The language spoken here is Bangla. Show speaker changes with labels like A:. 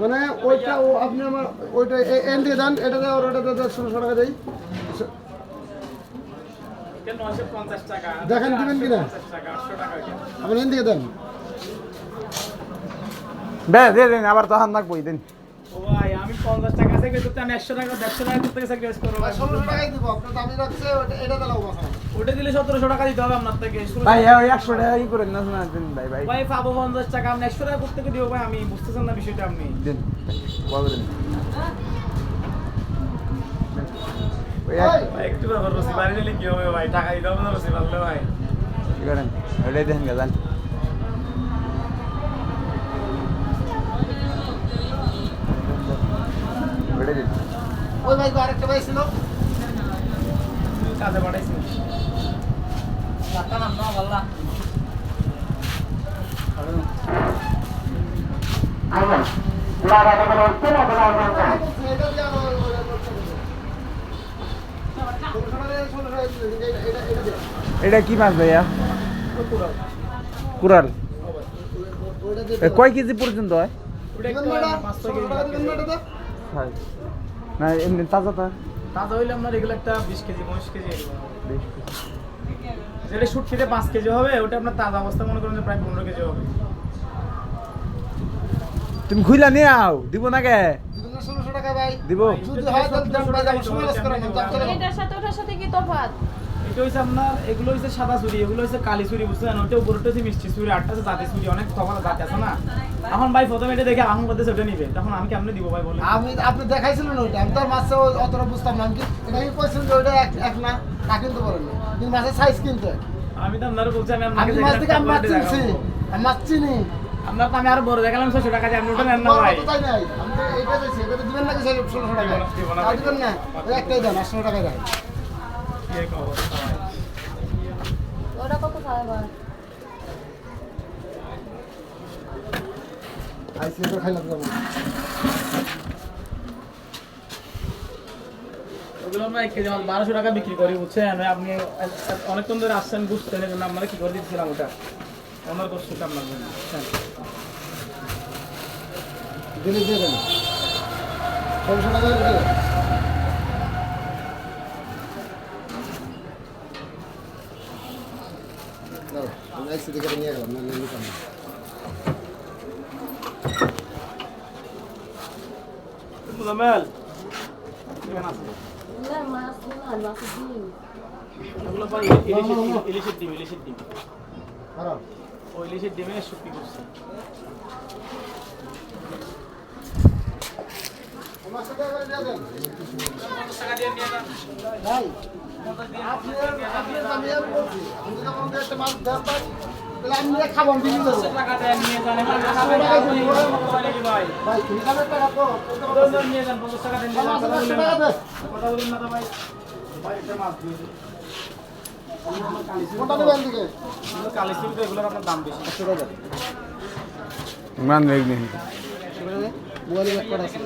A: মানে ওইটা আপনি আমার ওইটা এন দিয়ে দেন, এটা দেওয়া ওটা 1600 টাকা দেই। দেখেন দিবেন কিনা আপনি এন দিয়ে দেন।
B: দিয়ে দেন আবার তখন লাগবই দেন।
C: ভাই আমি 50 টাকা থেকে করতে আমি 100 টাকা 150 টাকা করতে স্যাক্রিফাইস করব ভাই।
A: 1600 টাকাই দিব, আপনার দামি রাখছে এটা দিলাও বাসা।
C: ওটা দিলে 1700 টাকা দিতে হবে আপনার থেকে।
B: ভাই ওই 100 টাকা কি করেন না শোনা দেন ভাই ভাই।
C: ভাই পাবো 50 টাকা আপনি 100 টাকা করতে দিব ভাই, আমি বুঝতেছেন না বিষয়টা আপনি।
B: দেন বলেন
C: ভাই একটু ব্যাপার রসি বাড়ি দিলে কি হবে ভাই, টাকা দিতে হবে না রসি পারলে ভাই।
B: কি করেন ওইটাই দেখেন গাজান। ওইটাই দিন।
A: ওই ভাই আরেকটা ভাই ছিল
C: কাজে পাঠাইছি টাকা নাম না ভাল্লা
B: এটা কি মাছ ভাইয়া? কুরাল। কয় কেজি পর্যন্ত হয়? না এমনি তাজা তা
C: তাজা হইলে আপনার এগুলো একটা 20 কেজি 25 কেজি যেটা শুটকিতে 5 কেজি হবে, ওটা আপনার তাজা অবস্থা মনে করেন যে প্রায় 15 কেজি হবে।
B: তুমি খুইলা নিয়ে আও, দিব না কে?
A: 1600 টাকা ভাই
B: দিব।
A: যদি হয় তাহলে দেন ভাই, আমার সময় লস করেন না।
D: এটার সাথে ওটার সাথে কি তফাৎ?
C: এটা হইছে আপনার, এগুলো হইছে সাদা চুরি, এগুলো হইছে কালি চুরি, বুঝছেন? ওটা উপরটা হচ্ছে মিষ্টি চুরি, আটটা হচ্ছে জাতি চুরি, অনেক তফাৎ জাতি আছে না। এখন ভাই প্রথমে এটা দেখে আহম করতে ওটা নিবে, তখন আমি কেমনে দিব ভাই বলেন?
A: আপনি দেখাইছিলেন ওইটা, আমি তো আর মাছ অতটা বুঝতাম না। আমি কি এটা কি কইছেন যে ওইটা এক না তা কিনতে পারেন না, কিন্তু মাছের সাইজ কিনতে হয়।
C: আমি তো আপনারা বলছি আমি
A: আমি
C: আপনাকে
A: মাছ থেকে আমি মাছ
C: দেখাবো।
A: চিনছি, আমি মাছ চিনি।
C: আপনার তো আমি আরো বড় দেখালাম 600 টাকা দিয়ে, আপনি ওটা নেন না ভাই।
A: বড় তো তাই নাই, আমি তো এইটা চাইছি, এটা তো দিবেন নাকি 1600 টাকা? তাও দিবেন না, ওই একটাই দেন 800 টাকা দেন।
C: কি এক অবস্থা ভাই।
D: ওটা কত খায় ভাই?
A: আইসি তো খাইলাম যাবো।
C: ওগুলো আমরা 1 কেজি 1200 টাকা বিক্রি করি, বুঝছেন? আপনি অনেকক্ষণ ধরে আসছেন, বুঝছেন, এই জন্য আমরা কি করে দিচ্ছিলাম ওটা অনার কষ্টটা আপনার জন্য, বুঝছেন?
A: দিলে দিয়ে দেন 1600 টাকা দিলে দাও, আমি আইসি থেকে নিয়ে গেলাম না, নিতাম না।
C: মুজাম্মেল কেমন আছেন?
D: না মাছ না, মাছের ডিম।
C: ওগুলো ভাই ইলিশের ডিম
A: খারাপ
C: ওই ইলিশের ডিমে শুটকি করছে।
A: আমার সাথে এবারে দিয়ে দেন
C: 50 টাকা দিয়ে নিয়ে যান
A: ভাই। আপনি আমি আর বলছি, আমি যদি আপনাদের একটা মাছ দেন ভাই, তাহলে আমি নিয়ে খাবো, আমি দিয়ে দেবো।
C: 50 টাকা দিয়ে নিয়ে যান, এবার খাবেন আপনি নাকি ভাই?
A: ভাই তুমি খাবেন টাকা তো
C: দোজন নিয়ে যান, 50 টাকা দিয়ে নিয়ে যান, কথা বলেন না তো ভাই। ভাই এটা মাছ দিয়ে দিন।
A: কোনটা নেবেন দিকে
C: কালি সিল তো এগুলোর আপনার দাম বেশি।
B: মান দেখবেন।
A: মোবাইলে ব্যাক করা আছে।